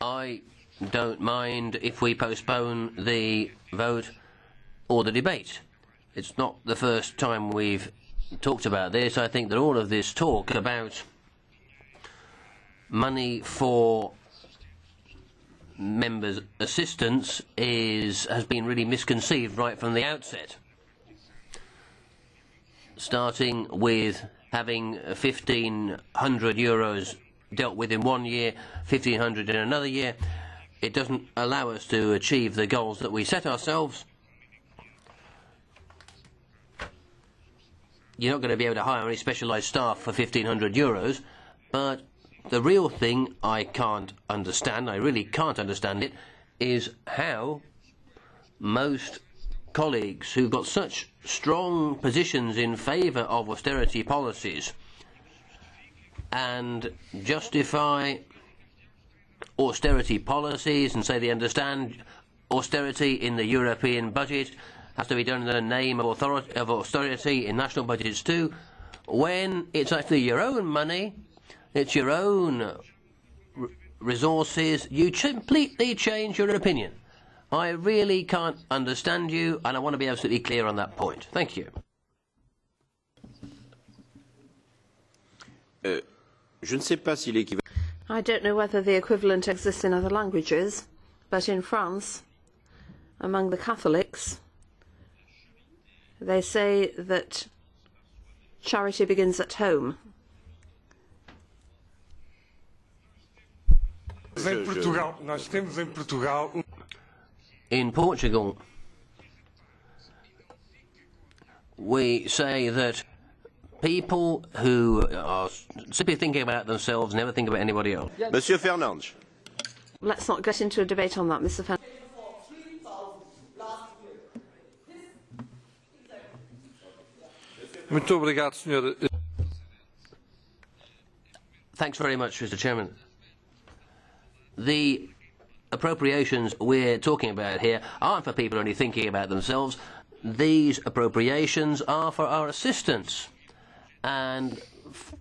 I don't mind if we postpone the vote or the debate. It's not the first time we've talked about this. I think that all of this talk about money for members' assistance has been really misconceived right from the outset. Starting with having €1,500 dealt with in one year, 1,500 in another year, it doesn't allow us to achieve the goals that we set ourselves. You're not going to be able to hire any specialised staff for €1,500, but the real thing I can't understand, I really can't understand it, is how most colleagues who've got such strong positions in favour of austerity policies and justify austerity policies and say they understand austerity in the European budget has to be done in the name of austerity in national budgets too, when it's actually your own money, it's your own resources, you completely change your opinion. I really can't understand you, and I want to be absolutely clear on that point. Thank you. I don't know whether the equivalent exists in other languages, but in France, among the Catholics, they say that charity begins at home. In Portugal, we say that people who are simply thinking about themselves never think about anybody else. Monsieur Fernandes. Let's not get into a debate on that, Mr. Fernandes. Thanks very much, Mr. Chairman. The appropriations we're talking about here aren't for people only thinking about themselves. These appropriations are for our assistance and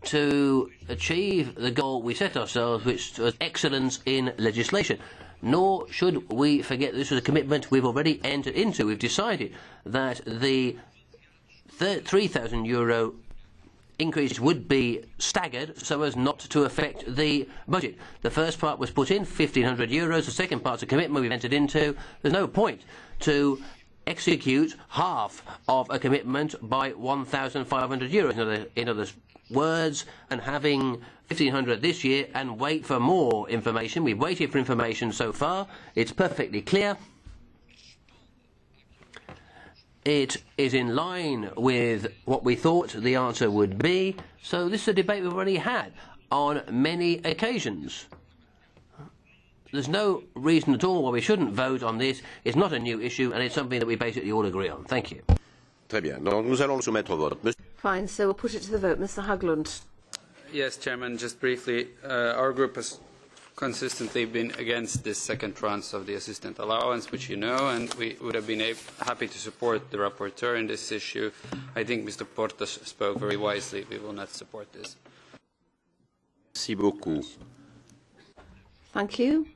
to achieve the goal we set ourselves, which was excellence in legislation. Nor should we forget this was a commitment we've already entered into. We've decided that the €3,000 increase would be staggered so as not to affect the budget. The first part was put in, €1,500. The second part's a commitment we've entered into. There's no point to execute half of a commitment by €1,500. In other words, and having 1,500 this year and wait for more information. We've waited for information so far. It's perfectly clear. It is in line with what we thought the answer would be. So this is a debate we've already had on many occasions. There's no reason at all why we shouldn't vote on this. It's not a new issue, and it's something that we basically all agree on. Thank you. Très bien. Donc, nous allons le soumettre au vote. Fine, so we'll put it to the vote. Mr. Haglund. Yes, Chairman, just briefly, our group has consistently been against this second tranche of the assistant allowance, which you know, and we would have been happy to support the rapporteur in this issue. I think Mr. Portas spoke very wisely. We will not support this. Merci beaucoup. Thank you.